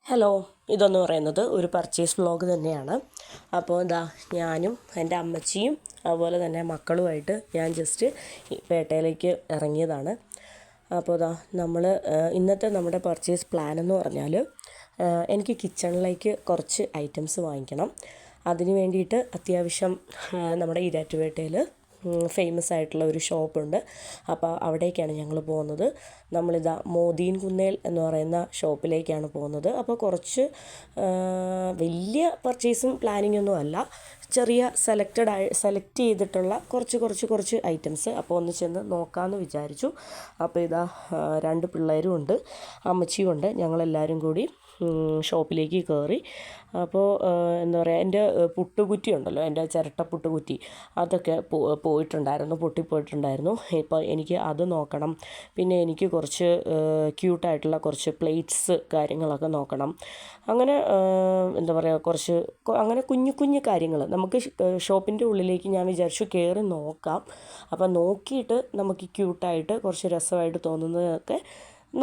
Hello, ഇതെന്ന് പറയുന്നത് ഒരു പർച്ചേസ് വ്ളോഗ് തന്നെയാണ്. അപ്പോൾ ഞാനും എൻ്റെ അമ്മച്ചിയും അതുപോലെ തന്നെ മക്കളുമായിട്ട് ഞാൻ ജസ്റ്റ് പേട്ടയിലേക്ക് ഇറങ്ങിയതാണ്. അപ്പോൾ നമ്മൾ ഇന്നത്തെ നമ്മുടെ പർച്ചേസ് പ്ലാൻ എന്ന് പറഞ്ഞാൽ എനിക്ക് കിച്ചണിലേക്ക് കുറച്ച് ഐറ്റംസ് വാങ്ങിക്കണം. അതിന് വേണ്ടിയിട്ട് അത്യാവശ്യം നമ്മുടെ ഈരാറ്റുപേട്ടയിൽ ഫേമസ് ആയിട്ടുള്ള ഒരു ഷോപ്പുണ്ട്. അപ്പോൾ അവിടേക്കാണ് ഞങ്ങൾ പോകുന്നത്. മോദീൻ കുന്നേൽ എന്ന് പറയുന്ന ഷോപ്പിലേക്കാണ് പോകുന്നത്. അപ്പോൾ കുറച്ച് വലിയ പർച്ചേസും പ്ലാനിങ്ങൊന്നും അല്ല, ചെറിയ സെലക്ട് ചെയ്തിട്ടുള്ള കുറച്ച് ഐറ്റംസ്. അപ്പോൾ ഒന്ന് ചെന്ന് നോക്കാമെന്ന് വിചാരിച്ചു. അപ്പോൾ രണ്ട് പിള്ളേരും ഉണ്ട്, അമ്മച്ചിയും ഉണ്ട്. ഞങ്ങളെല്ലാവരും കൂടി ഷോപ്പിലേക്ക് കയറി. അപ്പോൾ എന്താ പറയുക, എൻ്റെ പുട്ടുകുറ്റി ഉണ്ടല്ലോ, എൻ്റെ ചിരട്ട പുട്ടുകുറ്റി, അതൊക്കെ പൊട്ടിപ്പോയിട്ടുണ്ടായിരുന്നു. ഇപ്പോൾ എനിക്ക് അത് നോക്കണം. പിന്നെ എനിക്ക് കുറച്ച് ക്യൂട്ടായിട്ടുള്ള കുറച്ച് പ്ലേറ്റ്സ് കാര്യങ്ങളൊക്കെ നോക്കണം. അങ്ങനെ എന്താ പറയുക, അങ്ങനെ കുഞ്ഞു കാര്യങ്ങൾ നമുക്ക് ഷോപ്പിൻ്റെ ഉള്ളിലേക്ക് ഞാൻ വിചാരിച്ചു കയറി നോക്കാം. അപ്പം നോക്കിയിട്ട് നമുക്ക് ക്യൂട്ടായിട്ട് കുറച്ച് രസമായിട്ട് തോന്നുന്നതൊക്കെ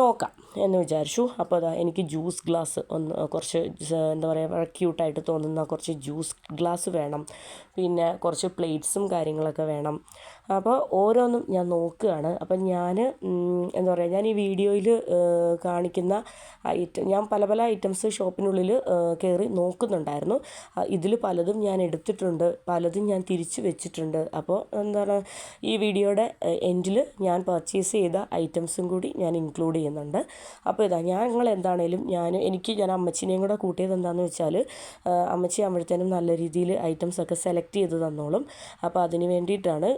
നോക്കാം എന്ന് വിചാരിച്ചു. അപ്പോൾ എനിക്ക് ജ്യൂസ് ഗ്ലാസ് കുറച്ച് എന്താ പറയുക, ക്യൂട്ടായിട്ട് തോന്നുന്ന കുറച്ച് ജ്യൂസ് ഗ്ലാസ് വേണം. പിന്നെ കുറച്ച് പ്ലേറ്റ്സും കാര്യങ്ങളൊക്കെ വേണം. അപ്പോൾ ഓരോന്നും ഞാൻ നോക്കുകയാണ്. അപ്പം ഞാൻ എന്താ പറയുക, ഞാൻ ഈ വീഡിയോയിൽ കാണിക്കുന്ന ഞാൻ പല ഐറ്റംസ് ഷോപ്പിനുള്ളിൽ കയറി നോക്കുന്നുണ്ടായിരുന്നു. ഇതിൽ പലതും ഞാൻ എടുത്തിട്ടുണ്ട്, പലതും ഞാൻ തിരിച്ച് വെച്ചിട്ടുണ്ട്. അപ്പോൾ എന്താണ്, ഈ വീഡിയോയുടെ എൻഡിൽ ഞാൻ പർച്ചേസ് ചെയ്ത ഐറ്റംസും കൂടി ഞാൻ ഇൻക്ലൂഡ് ചെയ്യുന്നുണ്ട്. അപ്പോൾ ഞങ്ങൾ എന്താണേലും ഞാൻ അമ്മച്ചിനെയും കൂടെ കൂട്ടിയത് എന്താണെന്ന് വെച്ചാൽ, അമ്മച്ചി ആകുമ്പോഴത്തേനും നല്ല രീതിയിൽ ഐറ്റംസൊക്കെ സെലക്ട് ചെയ്ത് തന്നോളും. അപ്പോൾ അതിന് വേണ്ടിയിട്ടാണ്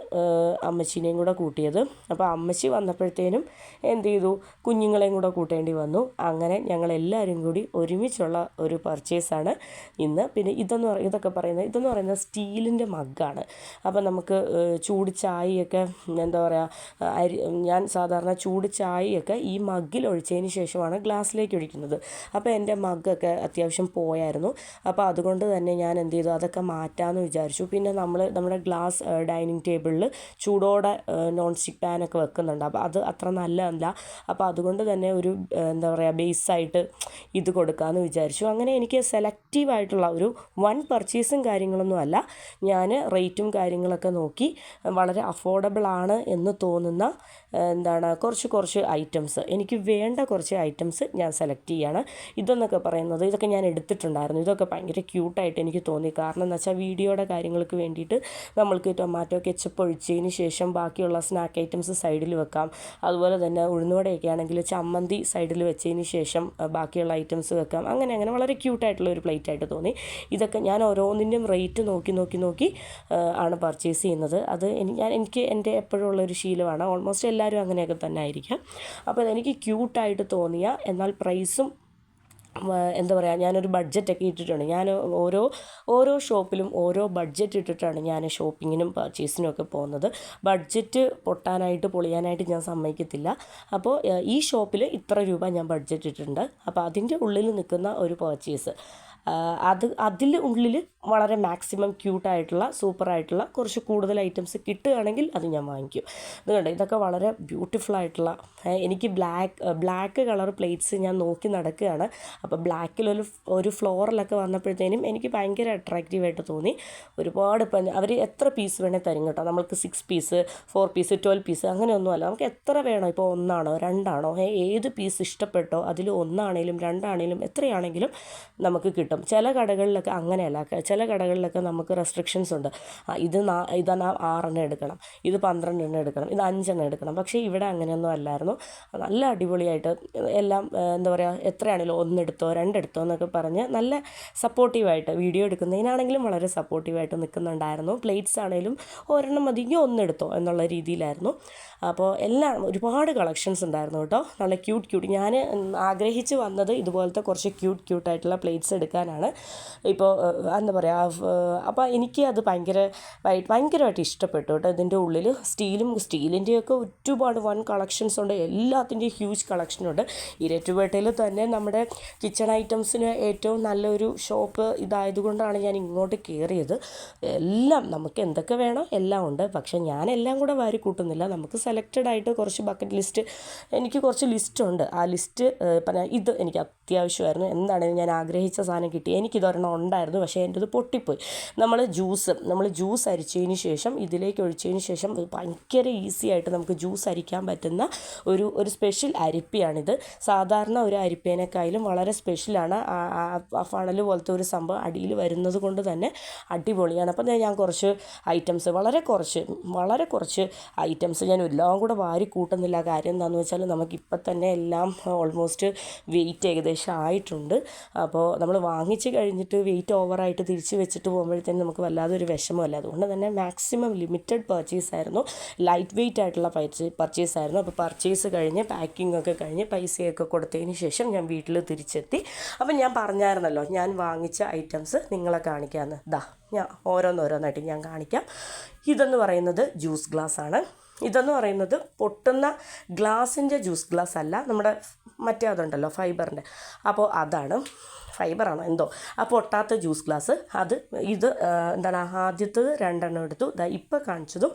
അമ്മച്ചിനെയും കൂടെ കൂട്ടിയത്. അപ്പോൾ അമ്മച്ചി വന്നപ്പോഴത്തേനും എന്ത് ചെയ്തു, കുഞ്ഞുങ്ങളെയും കൂടെ കൂട്ടേണ്ടി വന്നു. അങ്ങനെ ഞങ്ങളെല്ലാവരും കൂടി ഒരുമിച്ചുള്ള ഒരു പർച്ചേസാണ് ഇന്ന്. പിന്നെ ഇതെന്ന് പറയുന്നത് സ്റ്റീലിൻ്റെ മഗ്ഗാണ്. അപ്പോൾ നമുക്ക് ചൂട് ചായയൊക്കെ എന്താ പറയുക, ഞാൻ സാധാരണ ചൂട് ചായയൊക്കെ ഈ മഗ്ഗിൽ ഒഴിച്ചതിന് ശേഷമാണ് ഗ്ലാസ്സിലേക്ക് ഒഴിക്കുന്നത്. അപ്പോൾ എൻ്റെ മഗ്ഗൊക്കെ അത്യാവശ്യം പോയായിരുന്നു. അപ്പോൾ അതുകൊണ്ട് തന്നെ ഞാൻ എന്ത് ചെയ്തു, അതൊക്കെ മാറ്റാമെന്ന് വിചാരിച്ചു. പിന്നെ നമ്മുടെ ഗ്ലാസ് ഡൈനിങ് ടേബിളിൽ ചൂടോടെ നോൺ സ്റ്റിക്ക് പാനൊക്കെ വെക്കുന്നുണ്ട്. അപ്പോൾ അത് അത്ര നല്ലതല്ല. അപ്പോൾ അതുകൊണ്ട് തന്നെ ഒരു എന്താ പറയുക, ബേസായിട്ട് ഇത് കൊടുക്കാമെന്ന് വിചാരിച്ചു. അങ്ങനെ എനിക്ക് സെലക്റ്റീവായിട്ടുള്ള ഒരു വൺ പർച്ചേസും കാര്യങ്ങളൊന്നും അല്ല. ഞാൻ റേറ്റും കാര്യങ്ങളൊക്കെ നോക്കി വളരെ അഫോർഡബിളാണ് എന്ന് തോന്നുന്ന കുറച്ച് ഐറ്റംസ്, എനിക്ക് വേണ്ട കുറച്ച് ഐറ്റംസ് ഞാൻ സെലക്ട് ചെയ്യുകയാണ്. ഇതൊക്കെ ഞാൻ എടുത്തിട്ടുണ്ടായിരുന്നു. ഇതൊക്കെ ഭയങ്കര ക്യൂട്ടായിട്ട് എനിക്ക് തോന്നി. കാരണം എന്ന് വെച്ചാൽ വീഡിയോയുടെ കാര്യങ്ങൾക്ക് വേണ്ടിയിട്ട് നമ്മൾക്ക് ടൊമാറ്റോ കെച്ചപ്പ് ഒഴിച്ചതിന് ശേഷം ബാക്കിയുള്ള സ്നാക്ക് ഐറ്റംസ് സൈഡിൽ വെക്കാം. അതുപോലെ തന്നെ ഉഴുന്നുവടയൊക്കെ ആണെങ്കിൽ ചമ്മന്തി സൈഡിൽ വെച്ചതിന് ശേഷം ബാക്കിയുള്ള ഐറ്റംസ് വെക്കാം. അങ്ങനെ വളരെ ക്യൂട്ടായിട്ടുള്ള ഒരു പ്ലേറ്റായിട്ട് തോന്നി. ഇതൊക്കെ ഞാൻ ഓരോന്നിൻ്റെയും റേറ്റ് നോക്കി ആണ് പർച്ചേസ് ചെയ്യുന്നത്. അത് എനിക്ക് എൻ്റെ എപ്പോഴും ഉള്ളൊരു ശീലമാണ്. ഓൾമോസ്റ്റ് എല്ലാവരും അങ്ങനെയൊക്കെ തന്നെ ആയിരിക്കാം. അപ്പോൾ എനിക്ക് ക്യൂട്ടായിട്ട് തോന്നിയ, എന്നാൽ പ്രൈസും എന്താ പറയുക, ഞാനൊരു ബഡ്ജറ്റൊക്കെ ഇട്ടിട്ടുണ്ട്. ഞാൻ ഓരോ ഷോപ്പിലും ഓരോ ബഡ്ജറ്റ് ഇട്ടിട്ടാണ് ഞാൻ ഷോപ്പിങ്ങിനും പർച്ചേസിനും ഒക്കെ പോകുന്നത്. ബഡ്ജറ്റ് പൊളിയാനായിട്ട് ഞാൻ സമ്മതിക്കത്തില്ല. അപ്പോൾ ഈ ഷോപ്പിൽ ഇത്ര രൂപ ഞാൻ ബഡ്ജറ്റ് ഇട്ടിട്ടുണ്ട്. അപ്പോൾ അതിൻ്റെ ഉള്ളിൽ നിൽക്കുന്ന ഒരു പർച്ചേസ്, അതിൽ ഉള്ളിൽ വളരെ മാക്സിമം ക്യൂട്ടായിട്ടുള്ള സൂപ്പറായിട്ടുള്ള കുറച്ച് കൂടുതൽ ഐറ്റംസ് കിട്ടുകയാണെങ്കിൽ അത് ഞാൻ വാങ്ങിക്കും. ഇതൊക്കെ വളരെ ബ്യൂട്ടിഫുള്ളായിട്ടുള്ള, എനിക്ക് ബ്ലാക്ക് കളർ പ്ലേറ്റ്സ് ഞാൻ നോക്കി നടക്കുകയാണ്. അപ്പോൾ ബ്ലാക്കിലൊരു ഫ്ലോറലൊക്കെ വന്നപ്പോഴത്തേനും എനിക്ക് ഭയങ്കര അട്രാക്റ്റീവായിട്ട് തോന്നി. ഒരുപാട് അവർ എത്ര പീസ് വേണേൽ തരും കേട്ടോ. നമ്മൾക്ക് 6 പീസ് 4 പീസ് 12 പീസ് അങ്ങനെയൊന്നുമല്ല, നമുക്ക് എത്ര വേണോ, ഇപ്പോൾ 1 2 ഏത് പീസ് ഇഷ്ടപ്പെട്ടോ അതിൽ 1 2 എത്രയാണെങ്കിലും നമുക്ക് കിട്ടും. ചില കടകളിലൊക്കെ അങ്ങനെയല്ല. ചില കടകളിലൊക്കെ നമുക്ക് റെസ്ട്രിക്ഷൻസ് ഉണ്ട്. ഇത് 6 എടുക്കണം, ഇത് 12 എടുക്കണം, ഇത് 5 എടുക്കണം. പക്ഷേ ഇവിടെ അങ്ങനെയൊന്നും അല്ലായിരുന്നു. നല്ല അടിപൊളിയായിട്ട് എല്ലാം എന്താ പറയുക, എത്രയാണെങ്കിലും 1 എടുത്തോ 2 എടുത്തോ എന്നൊക്കെ പറഞ്ഞ് നല്ല സപ്പോർട്ടീവായിട്ട്, വീഡിയോ എടുക്കുന്നതിനാണെങ്കിലും വളരെ സപ്പോർട്ടീവായിട്ട് നിൽക്കുന്നുണ്ടായിരുന്നു. പ്ലേറ്റ്സ് ആണെങ്കിലും 1 മതിയെങ്കിൽ 1 എടുത്തോ എന്നുള്ള രീതിയിലായിരുന്നു. അപ്പോൾ ഒരുപാട് കളക്ഷൻസ് ഉണ്ടായിരുന്നു കേട്ടോ. നല്ല ക്യൂട്ട് ഞാൻ ആഗ്രഹിച്ച് വന്നത് ഇതുപോലത്തെ കുറച്ച് ക്യൂട്ടായിട്ടുള്ള പ്ലേറ്റ്സ് എടുക്കാനാണ്. ഇപ്പോൾ എന്താ പറയുക, അപ്പോൾ എനിക്ക് അത് ഭയങ്കരമായിട്ട് ഇഷ്ടപ്പെട്ടു കേട്ടോ. ഇതിൻ്റെ ഉള്ളിൽ സ്റ്റീലിൻ്റെയൊക്കെ ഒരുപാട് വൻ കളക്ഷൻസ് ഉണ്ട്. എല്ലാത്തിൻ്റെയും ഹ്യൂജ് കളക്ഷനുണ്ട്. ഈരാറ്റുപേട്ടയിൽ തന്നെ നമ്മുടെ കിച്ചൺ ഐറ്റംസിന് ഏറ്റവും നല്ലൊരു ഷോപ്പ് ഇതായതുകൊണ്ടാണ് ഞാൻ ഇങ്ങോട്ട് കയറിയത്. എല്ലാം നമുക്ക് എന്തൊക്കെ വേണോ എല്ലാം ഉണ്ട്. പക്ഷേ ഞാനെല്ലാം കൂടെ വാരി കൂട്ടുന്നില്ല. നമുക്ക് സെലക്റ്റഡ് ആയിട്ട് കുറച്ച് ബക്കറ്റ് ലിസ്റ്റ്, എനിക്ക് കുറച്ച് ലിസ്റ്റുണ്ട്. ആ ലിസ്റ്റ് ഇത് എനിക്ക് അത്യാവശ്യമായിരുന്നു. എന്താണെങ്കിലും ഞാൻ ആഗ്രഹിച്ച സാധനം കിട്ടി. എനിക്കിതൊരെണ്ണം ഉണ്ടായിരുന്നു, പക്ഷേ എൻ്റെ ഇത് പൊട്ടിപ്പോയി. നമ്മൾ ജ്യൂസ് അരിച്ചതിന് ശേഷം ഇതിലേക്ക് ഒഴിച്ചതിന് ശേഷം ഭയങ്കര ഈസി ആയിട്ട് നമുക്ക് ജ്യൂസ് അരിക്കാൻ പറ്റുന്ന ഒരു സ്പെഷ്യൽ അരിപ്പയാണിത്. സാധാരണ ഒരു അരിപ്പേനേക്കാളും വളരെ സ്പെഷ്യലാണ്. ആ ഫണൽ പോലത്തെ ഒരു സംഭവം അടിയിൽ വരുന്നത് കൊണ്ട് തന്നെ അടിപൊളിയാണ്. അപ്പം ഞാൻ കുറച്ച് ഐറ്റംസ്, വളരെ കുറച്ച് ഐറ്റംസ്, ഞാൻ എല്ലാം കൂടെ വാരി കൂട്ടുന്നില്ല. കാര്യം എന്താണെന്ന് വെച്ചാൽ നമുക്കിപ്പം തന്നെ എല്ലാം ഓൾമോസ്റ്റ് വെയിറ്റ് ഏകദേശം ആയിട്ടുണ്ട്. അപ്പോൾ നമ്മൾ വാങ്ങിച്ച് കഴിഞ്ഞിട്ട് വെയിറ്റ് ഓവറായിട്ട് തിരിച്ച് വെച്ചിട്ട് പോകുമ്പോഴത്തേനും നമുക്ക് വല്ലാതെ ഒരു വിഷമമല്ല. അതുകൊണ്ട് തന്നെ മാക്സിമം ലിമിറ്റഡ് പർച്ചേസ് ആയിരുന്നു, ലൈറ്റ് വെയിറ്റ് ആയിട്ടുള്ള പർച്ചേസ് ആയിരുന്നു. അപ്പോൾ പർച്ചേസ് കഴിഞ്ഞ് പാക്കിംഗ് ഒക്കെ കഴിഞ്ഞ് പൈസയൊക്കെ കൊടുത്തതിന് ശേഷം ഞാൻ വീട്ടിൽ തിരിച്ചെത്തി. അപ്പം ഞാൻ പറഞ്ഞായിരുന്നല്ലോ ഞാൻ വാങ്ങിച്ച ഐറ്റംസ് നിങ്ങളെ കാണിക്കാമെന്ന്. ഞാൻ ഓരോന്നോരോന്നായിട്ട് ഞാൻ കാണിക്കാം. ഇതെന്ന് പറയുന്നത് ജ്യൂസ് ഗ്ലാസ് ആണ്. ഇതെന്ന് പറയുന്നത് പൊട്ടുന്ന ഗ്ലാസിൻ്റെ ജ്യൂസ് ഗ്ലാസ് അല്ല, നമ്മുടെ മറ്റേ അതുണ്ടല്ലോ ഫൈബറിൻ്റെ, അപ്പോൾ അതാണ്. ഫൈബറാണോ എന്തോ, ആ പൊട്ടാത്ത ജ്യൂസ് ഗ്ലാസ് ഇത് എന്താണ്, ആദ്യത്തത് 2 എടുത്തു. ഇപ്പോൾ കാണിച്ചതും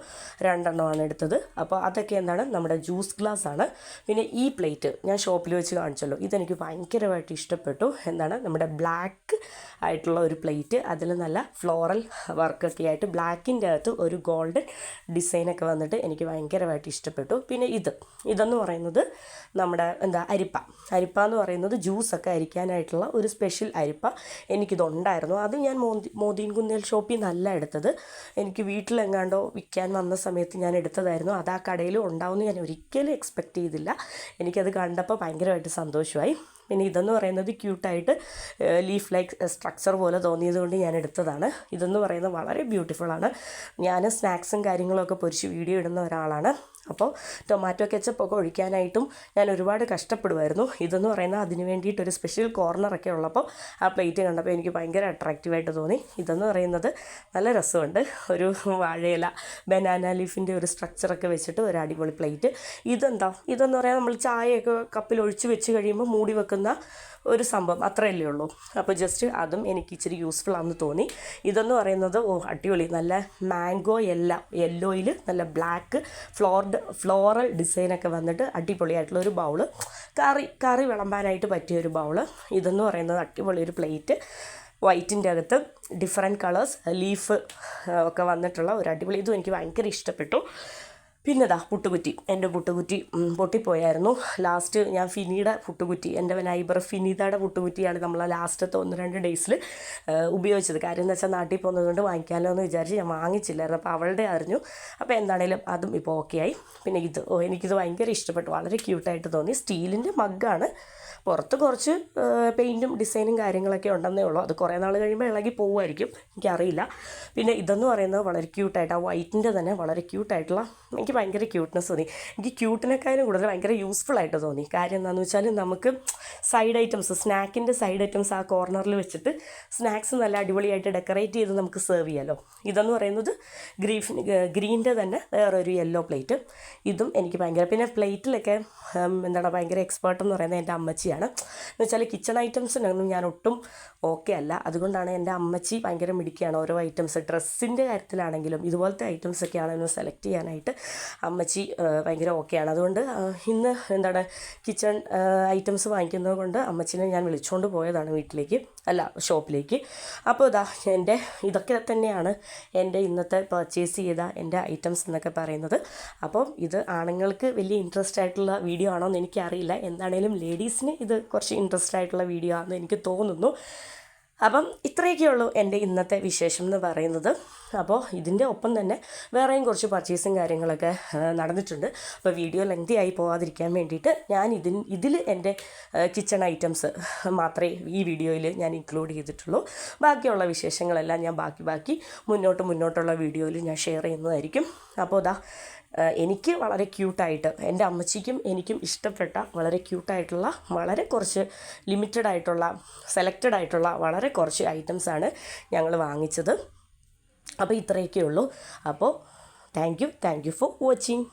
2 എടുത്തത്. അപ്പോൾ അതൊക്കെ എന്താണ്, നമ്മുടെ ജ്യൂസ് ഗ്ലാസ് ആണ്. പിന്നെ ഈ പ്ലേറ്റ് ഞാൻ ഷോപ്പിൽ വെച്ച് കാണിച്ചല്ലോ, ഇതെനിക്ക് ഭയങ്കരമായിട്ട് ഇഷ്ടപ്പെട്ടു. എന്താണ്, നമ്മുടെ ബ്ലാക്ക് ആയിട്ടുള്ള ഒരു പ്ലേറ്റ്, അതിൽ നല്ല ഫ്ലോറൽ വർക്കൊക്കെ ആയിട്ട് ബ്ലാക്കിൻ്റെ അകത്ത് ഒരു ഗോൾഡൻ ഡിസൈനൊക്കെ വന്നിട്ട് എനിക്ക് ഭയങ്കരമായിട്ട് ഇഷ്ടപ്പെട്ടു. പിന്നെ ഇതെന്ന് പറയുന്നത് നമ്മുടെ അരിപ്പ എന്ന് പറയുന്നത് ജ്യൂസൊക്കെ അരിക്കാനായിട്ടുള്ള ഒരു സ്പെഷ്യൽ അരിപ്പ. എനിക്കിതുണ്ടായിരുന്നു. അത് ഞാൻ മോദീൻ കുന്നേൽ ഷോപ്പിൽ നിന്നല്ല എടുത്തത്. എനിക്ക് വീട്ടിലെങ്ങാണ്ടോ വിൽക്കാൻ വന്ന സമയത്ത് ഞാൻ എടുത്തതായിരുന്നു. അത് ആ കടയിൽ ഉണ്ടാവുമെന്ന് ഞാൻ ഒരിക്കലും എക്സ്പെക്റ്റ് ചെയ്തില്ല. എനിക്കത് കണ്ടപ്പോൾ ഭയങ്കരമായിട്ട് സന്തോഷമായി. പിന്നെ ഇതെന്ന് പറയുന്നത് ക്യൂട്ടായിട്ട് ലീഫ് ലൈക്ക് സ്ട്രക്ചർ പോലെ തോന്നിയത് കൊണ്ട് ഞാൻ എടുത്തതാണ്. ഇതെന്ന് പറയുന്നത് വളരെ ബ്യൂട്ടിഫുള്ളാണ്. ഞാൻ സ്നാക്സും കാര്യങ്ങളൊക്കെ പൊരിച്ച് വീഡിയോ ഇടുന്ന ഒരാളാണ്. അപ്പോൾ ടൊമാറ്റോ കെച്ചപ്പൊക്കെ ഒഴിക്കാനായിട്ടും ഞാൻ ഒരുപാട് കഷ്ടപ്പെടുമായിരുന്നു. ഇതെന്ന് പറയുന്നത് അതിന് വേണ്ടിയിട്ടൊരു സ്പെഷ്യൽ കോർണറൊക്കെ ഉള്ളപ്പോൾ ആ പ്ലേറ്റ് കണ്ടപ്പോൾ എനിക്ക് ഭയങ്കര അട്രാക്റ്റീവായിട്ട് തോന്നി. ഇതെന്ന് പറയുന്നത് നല്ല രസമുണ്ട്. ഒരു വാഴയില, ബനാന ലീഫിൻ്റെ ഒരു സ്ട്രക്ചറൊക്കെ വെച്ചിട്ട് ഒരു അടിപൊളി പ്ലേറ്റ്. ഇതെന്ന് പറയാൻ നമ്മൾ ചായയൊക്കെ കപ്പിൽ ഒഴിച്ച് വെച്ച് കഴിയുമ്പോൾ മൂടി വെക്കുന്ന ഒരു സംഭവം, അത്രയല്ലേ ഉള്ളൂ. അപ്പോൾ ജസ്റ്റ് അതും എനിക്ക് ഇച്ചിരി യൂസ്ഫുൾ ആണെന്ന് തോന്നി. ഇതെന്ന് പറയുന്നത് അടിപൊളി, നല്ല മാംഗോ യെല്ലോയിൽ നല്ല ബ്ലാക്ക് ഫ്ലോറൽ ഡിസൈനൊക്കെ വന്നിട്ട് അടിപൊളിയായിട്ടുള്ള ഒരു ബൗള്, കറി വിളമ്പാനായിട്ട് പറ്റിയ ഒരു ബൗള്. ഇതെന്ന് പറയുന്നത് അടിപൊളി ഒരു പ്ലേറ്റ്, വൈറ്റിൻ്റെ അകത്ത് ഡിഫറെൻറ്റ് കളേഴ്സ് ലീഫ് ഒക്കെ വന്നിട്ടുള്ള ഒരു അടിപൊളി. ഇതും എനിക്ക് ഭയങ്കര ഇഷ്ടപ്പെട്ടു. പിന്നെ പുട്ടുകുറ്റി, എൻ്റെ പുട്ടുകുറ്റി പൊട്ടിപ്പോയായിരുന്നു. ലാസ്റ്റ് ഞാൻ ഫിനിയുടെ പുട്ടുകുറ്റി, എൻ്റെ നൈബർ ഫിനിതയുടെ പുട്ടുകുറ്റിയാണ് നമ്മൾ ലാസ്റ്റത്തെ 1-2 ഡേയ്സിൽ ഉപയോഗിച്ചത്. കാര്യം എന്ന് വെച്ചാൽ നാട്ടിൽ പോകുന്നതുകൊണ്ട് വാങ്ങിക്കാമല്ലോ എന്ന് വിചാരിച്ച് ഞാൻ വാങ്ങിച്ചില്ലായിരുന്നു. അപ്പോൾ അവളുടെ അറിഞ്ഞു. അപ്പോൾ എന്താണേലും അതും ഇപ്പോൾ ഓക്കെ ആയി. പിന്നെ എനിക്കിത് ഭയങ്കര ഇഷ്ടപ്പെട്ടു, വളരെ ക്യൂട്ടായിട്ട് തോന്നി. സ്റ്റീലിൻ്റെ മഗ്ഗാണ്. പുറത്ത് കുറച്ച് പെയിൻറ്റും ഡിസൈനും കാര്യങ്ങളൊക്കെ ഉണ്ടെന്നേ ഉള്ളൂ. അത് കുറേ നാൾ കഴിയുമ്പോൾ ഇളകി പോകുമായിരിക്കും, എനിക്കറിയില്ല. പിന്നെ ഇതെന്ന് പറയുന്നത് വളരെ ക്യൂട്ടായിട്ട്, ആ വൈറ്റിൻ്റെ തന്നെ വളരെ ക്യൂട്ടായിട്ടുള്ള, എനിക്ക് ഭയങ്കര ക്യൂട്ട്നെസ് തോന്നി. എനിക്ക് ക്യൂട്ടിനേക്കാളും കൂടുതൽ ഭയങ്കര യൂസ്ഫുള്ളായിട്ട് തോന്നി. കാര്യം എന്താണെന്ന് വെച്ചാൽ നമുക്ക് സൈഡ് ഐറ്റംസ്, സ്നാക്കിൻ്റെ സൈഡ് ഐറ്റംസ് ആ കോർണറിൽ വെച്ചിട്ട് സ്നാക്സ് നല്ല അടിപൊളിയായിട്ട് ഡെക്കറേറ്റ് ചെയ്ത് നമുക്ക് സെർവ് ചെയ്യാമല്ലോ. ഇതെന്ന് പറയുന്നത് ഗ്രീൻ്റെ തന്നെ വേറൊരു യെല്ലോ പ്ലേറ്റ്. ഇതും എനിക്ക് ഭയങ്കര, പിന്നെ പ്ലേറ്റിലൊക്കെ ഭയങ്കര എക്സ്പേർട്ട് എന്ന് പറയുന്നത് എൻ്റെ അമ്മച്ചിയാണ്. എന്ന് വെച്ചാൽ കിച്ചൺ ഐറ്റംസിനൊന്നും ഞാൻ ഒട്ടും ഓക്കെ അല്ല. അതുകൊണ്ടാണ് എൻ്റെ അമ്മച്ചി ഭയങ്കര മിടുക്കിയാണ്. ഓരോ ഐറ്റംസ്, ഡ്രസ്സിൻ്റെ കാര്യത്തിലാണെങ്കിലും ഇതുപോലത്തെ ഐറ്റംസൊക്കെ ആണെങ്കിലും സെലക്ട് ചെയ്യാനായിട്ട് അമ്മച്ചി ഭയങ്കര ഓക്കെയാണ്. അതുകൊണ്ട് ഇന്ന് കിച്ചൺ ഐറ്റംസ് വാങ്ങിക്കുന്നത് കൊണ്ട് അമ്മച്ചിനെ ഞാൻ വിളിച്ചുകൊണ്ട് പോയതാണ് ഷോപ്പിലേക്ക്. അപ്പോൾ ഇതൊക്കെ തന്നെയാണ് എൻ്റെ ഇന്നത്തെ പർച്ചേസ് ചെയ്ത എൻ്റെ ഐറ്റംസ് എന്നൊക്കെ പറയുന്നത്. അപ്പം ഇത് ആണുങ്ങൾക്ക് വലിയ ഇൻട്രസ്റ്റ് ആയിട്ടുള്ള വീഡിയോ ആണോ എന്ന് എനിക്കറിയില്ല. എന്താണേലും ലേഡീസിന് ഇത് കുറച്ച് ഇൻട്രസ്റ്റ് ആയിട്ടുള്ള വീഡിയോ ആണെന്ന് എനിക്ക് തോന്നുന്നു. അപ്പം ഇത്രയൊക്കെയുള്ളൂ എൻ്റെ ഇന്നത്തെ വിശേഷം എന്ന് പറയുന്നത്. അപ്പോൾ ഇതിൻ്റെ ഒപ്പം തന്നെ വേറെയും കുറച്ച് പർച്ചേസും കാര്യങ്ങളൊക്കെ നടന്നിട്ടുണ്ട്. അപ്പോൾ വീഡിയോ ലെങ്തി ആയി പോകാതിരിക്കാൻ വേണ്ടിയിട്ട് ഞാൻ ഇതിൽ എൻ്റെ കിച്ചൺ ഐറ്റംസ് മാത്രമേ ഈ വീഡിയോയിൽ ഞാൻ ഇൻക്ലൂഡ് ചെയ്തിട്ടുള്ളൂ. ബാക്കിയുള്ള വിശേഷങ്ങളെല്ലാം ഞാൻ ബാക്കി മുന്നോട്ടുള്ള വീഡിയോയിൽ ഞാൻ ഷെയർ ചെയ്യുന്നതായിരിക്കും. അപ്പോൾ എനിക്ക് വളരെ ക്യൂട്ടായിട്ട്, എൻ്റെ അമ്മച്ചിക്കും എനിക്കും ഇഷ്ടപ്പെട്ട വളരെ ക്യൂട്ടായിട്ടുള്ള, വളരെ കുറച്ച് ലിമിറ്റഡ് ആയിട്ടുള്ള, സെലക്റ്റഡ് ആയിട്ടുള്ള വളരെ കുറച്ച് ഐറ്റംസാണ് ഞങ്ങൾ വാങ്ങിച്ചത്. അപ്പോൾ ഇത്രയൊക്കെ ഉള്ളൂ. അപ്പോൾ താങ്ക് യു ഫോർ വാച്ചിങ്.